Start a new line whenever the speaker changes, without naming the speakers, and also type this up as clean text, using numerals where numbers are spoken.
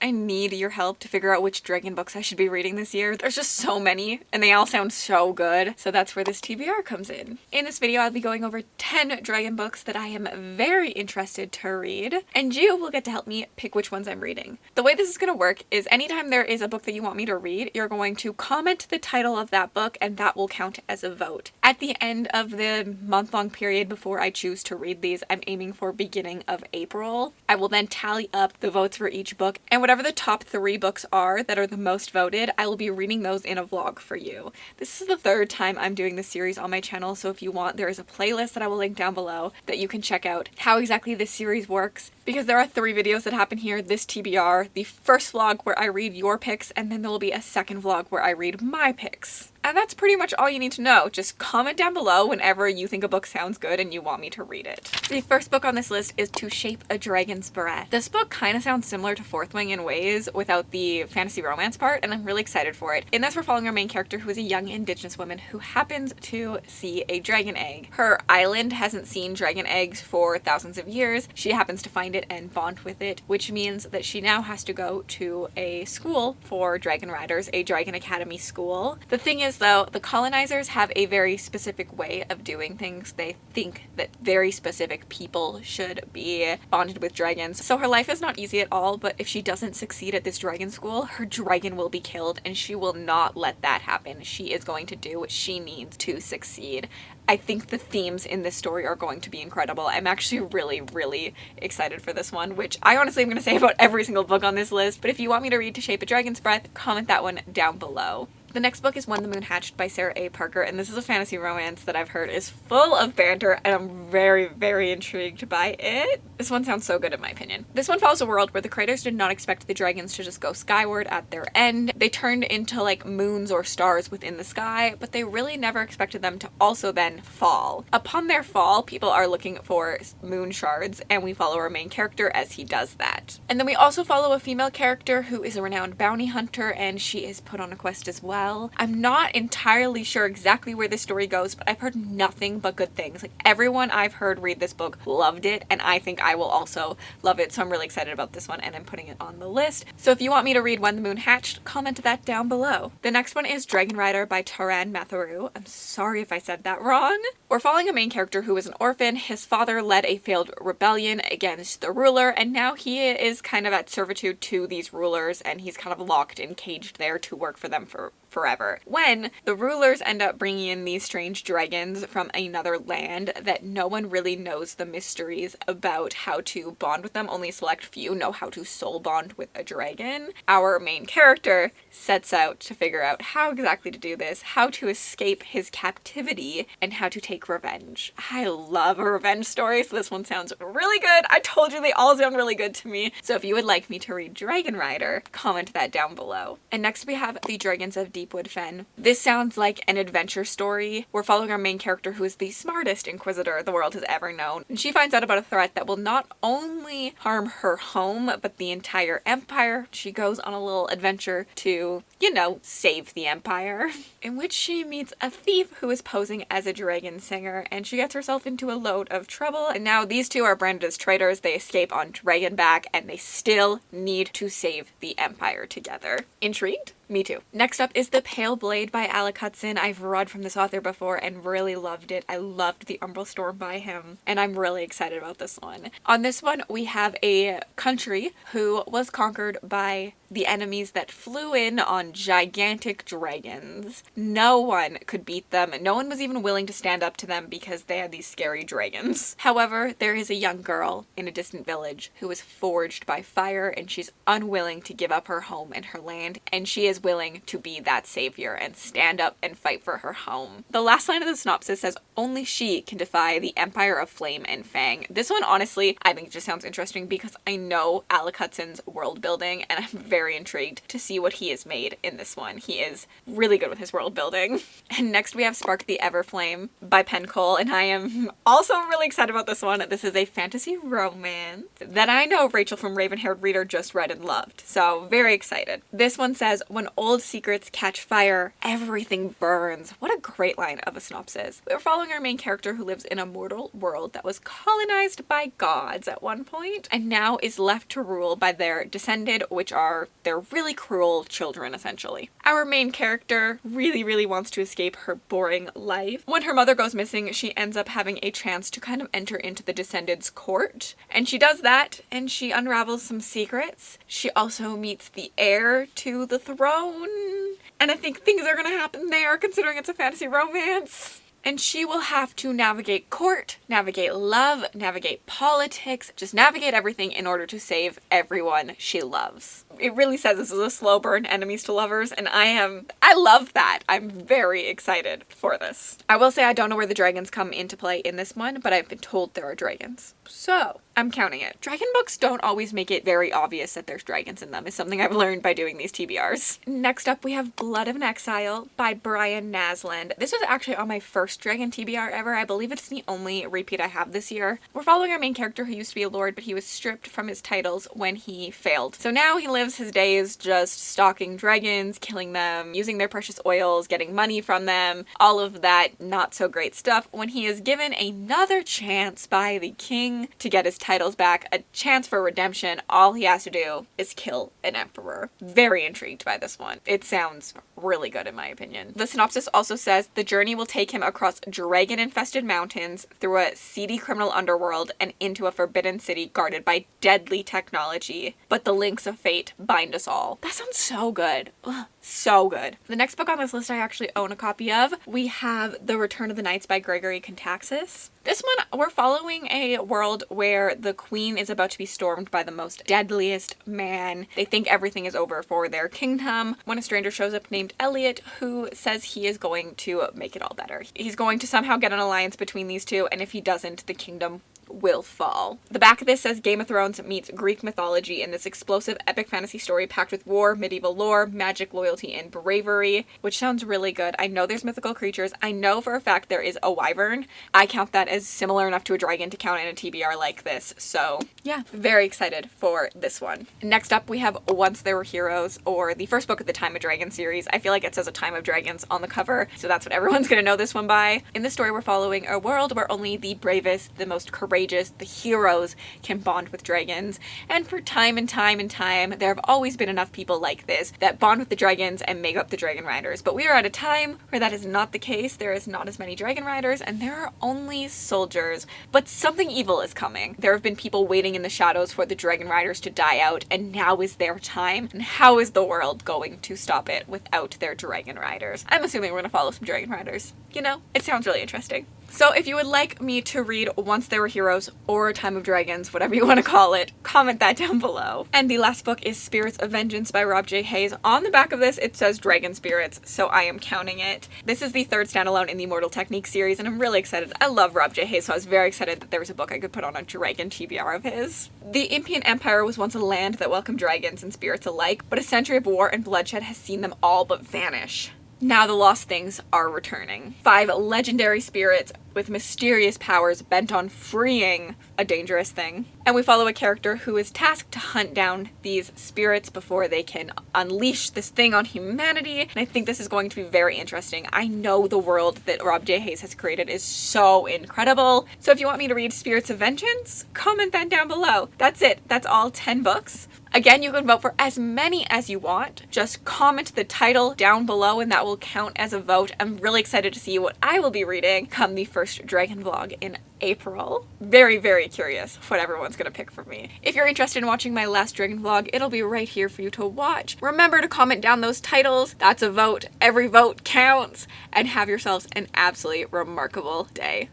I need your help to figure out which dragon books I should be reading this year. There's just so many and they all sound so good. So that's where this TBR comes in. In this video, I'll be going over 10 dragon books that I am very interested to read, and you will get to help me pick which ones I'm reading. The way this is going to work is anytime there is a book that you want me to read, you're going to comment the title of that book and that will count as a vote. At the end of the month-long period before I choose to read these, I'm aiming for beginning of April. I will then tally up the votes for each book, and whatever the top 3 books are that are the most voted, I will be reading those in a vlog for you. This is the 3rd time I'm doing this series on my channel, so if you want, there is a playlist that I will link down below that you can check out how exactly this series works, because there are 3 videos that happen here: this TBR, the first vlog where I read your picks, and then there will be a second vlog where I read my picks. And that's pretty much all you need to know. Just comment down below whenever you think a book sounds good and you want me to read it. The first book on this list is To Shape a Dragon's Breath. This book kind of sounds similar to Fourth Wing in ways without the fantasy romance part, and I'm really excited for it. In this, we're following our main character, who is a young indigenous woman who happens to see a dragon egg. Her island hasn't seen dragon eggs for thousands of years. She happens to find it and bond with it, which means that she now has to go to a school for dragon riders, a dragon academy school. The thing is, though, the colonizers have a very specific way of doing things. They think that very specific people should be bonded with dragons. So her life is not easy at all, but if she doesn't succeed at this dragon school, her dragon will be killed, and she will not let that happen. She is going to do what she needs to succeed. I think the themes in this story are going to be incredible. I'm actually really excited for this one, which I honestly am going to say about every single book on this list, but if you want me to read To Shape a Dragon's Breath, comment that one down below. The next book is When the Moon Hatched by Sarah A. Parker, and this is a fantasy romance that I've heard is full of banter, and I'm very intrigued by it. This one sounds so good in my opinion. This one follows a world where the creators did not expect the dragons to just go skyward at their end. They turned into like moons or stars within the sky, but they really never expected them to also then fall. Upon their fall, people are looking for moon shards, and we follow our main character as he does that. And then we also follow a female character who is a renowned bounty hunter, and she is put on a quest as well. I'm not entirely sure exactly where this story goes, but I've heard nothing but good things. Like, everyone I've heard read this book loved it, and I think I will also love it, so I'm really excited about this one, and I'm putting it on the list. So if you want me to read When the Moon Hatched, comment that down below. The next one is Dragon Rider by Taran Matharu. I'm sorry if I said that wrong. We're following a main character who is an orphan. His father led a failed rebellion against the ruler, and now he is kind of at servitude to these rulers, and he's kind of locked and caged there to work for them forever. When the rulers end up bringing in these strange dragons from another land that no one really knows the mysteries about how to bond with them, only a select few know how to soul bond with a dragon, our main character sets out to figure out how exactly to do this, how to escape his captivity, and how to take revenge. I love a revenge story, so this one sounds really good. I told you they all sound really good to me. So if you would like me to read Dragon Rider, comment that down below. And next we have The Dragons of Deepwood Fen. This sounds like an adventure story. We're following our main character, who is the smartest inquisitor the world has ever known. And she finds out about a threat that will not only harm her home, but the entire empire. She goes on a little adventure to, you know, save the empire, in which she meets a thief who is posing as a dragon singer, and she gets herself into a load of trouble. And now these two are branded as traitors. They escape on Dragonback, and they still need to save the empire together. Intrigued? Me too. Next up is The Pale Blade by Alec Hudson. I've read from this author before and really loved it. I loved The Umbral Storm by him, and I'm really excited about this one. On this one, we have a country who was conquered by the enemies that flew in on gigantic dragons. No one could beat them. No one was even willing to stand up to them because they had these scary dragons. However, there is a young girl in a distant village who is forged by fire, and she's unwilling to give up her home and her land, and she is willing to be that savior and stand up and fight for her home. The last line of the synopsis says, "Only she can defy the Empire of Flame and Fang." This one, honestly, I think just sounds interesting because I know Alec Hudson's world building, and I'm very intrigued to see what he has made in this one. He is really good with his world building. And next we have Spark the Everflame by Penn Cole, and I am also really excited about this one. This is a fantasy romance that I know Rachel from Raven-Haired Reader just read and loved, so very excited. This one says, "When old secrets catch fire, everything burns." What a great line of a synopsis. We're following following our main character who lives in a mortal world that was colonized by gods at one point and now is left to rule by their descended, which are their really cruel children, essentially. Our main character really wants to escape her boring life. When her mother goes missing, she ends up having a chance to kind of enter into the descendants' court, and she does that, and she unravels some secrets. She also meets the heir to the throne, and I think things are gonna happen there, considering it's a fantasy romance. And she will have to navigate court, navigate love, navigate politics, just navigate everything in order to save everyone she loves. It really says this is a slow burn, enemies to lovers, and I love that. I'm very excited for this. I will say I don't know where the dragons come into play in this one, but I've been told there are dragons. So, I'm counting it. Dragon books don't always make it very obvious that there's dragons in them, is something I've learned by doing these TBRs. Next up, we have Blood of an Exile by Brian Nasland. This was actually on my first dragon TBR ever. I believe it's the only repeat I have this year. We're following our main character who used to be a lord, but he was stripped from his titles when he failed. So now he lives his days just stalking dragons, killing them, using their precious oils, getting money from them, all of that not so great stuff, when he is given another chance by the king to get his titles back, a chance for redemption. All he has to do is kill an emperor. Very intrigued by this one. It sounds really good in my opinion. The synopsis also says the journey will take him across dragon-infested mountains, through a seedy criminal underworld, and into a forbidden city guarded by deadly technology. But the links of fate bind us all. That sounds so good. Ugh, so good. The next book on this list I actually own a copy of. We have The Return of the Knights by Gregory Contaxis. This one, we're following a world where the queen is about to be stormed by the most deadliest man. They think everything is over for their kingdom when a stranger shows up named Elliot, who says he is going to make it all better. He's going to somehow get an alliance between these two, and if he doesn't, the kingdom will fall. The back of this says Game of Thrones meets Greek mythology in this explosive epic fantasy story packed with war, medieval lore, magic, loyalty, and bravery, which sounds really good. I know there's mythical creatures. I know for a fact there is a wyvern. I count that as similar enough to a dragon to count in a TBR like this. So yeah, very excited for this one. Next up, we have Once There Were Heroes, or the first book of the Time of Dragons series. I feel like it says A Time of Dragons on the cover, so that's what everyone's gonna know this one by. In this story, we're following a world where only the bravest, the most courageous, the heroes can bond with dragons, and for time and time and time there have always been enough people like this that bond with the dragons and make up the dragon riders. But we are at a time where that is not the case. There is not as many dragon riders and there are only soldiers, but something evil is coming. There have been people waiting in the shadows for the dragon riders to die out, and now is their time. And how is the world going to stop it without their dragon riders? I'm assuming we're gonna follow some dragon riders. You know, it sounds really interesting. So if you would like me to read Once There Were Heroes or A Time of Dragons, whatever you want to call it, comment that down below. And the last book is Spirits of Vengeance by Rob J. Hayes. On the back of this, it says Dragon Spirits, so I am counting it. This is the third standalone in the Mortal Technique series, and I'm really excited. I love Rob J. Hayes, so I was very excited that there was a book I could put on a dragon TBR of his. The Impian Empire was once a land that welcomed dragons and spirits alike, but a century of war and bloodshed has seen them all but vanish. Now the lost things are returning. 5 legendary spirits with mysterious powers bent on freeing a dangerous thing. And we follow a character who is tasked to hunt down these spirits before they can unleash this thing on humanity. And I think this is going to be very interesting. I know the world that Rob J. Hayes has created is so incredible. So if you want me to read Spirits of Vengeance, comment that down below. That's it. That's all 10 books. Again, you can vote for as many as you want. Just comment the title down below and that will count as a vote. I'm really excited to see what I will be reading come the first dragon vlog in April. Very, very curious what everyone's gonna pick for me. If you're interested in watching my last dragon vlog, it'll be right here for you to watch. Remember to comment down those titles. That's a vote. Every vote counts. And have yourselves an absolutely remarkable day.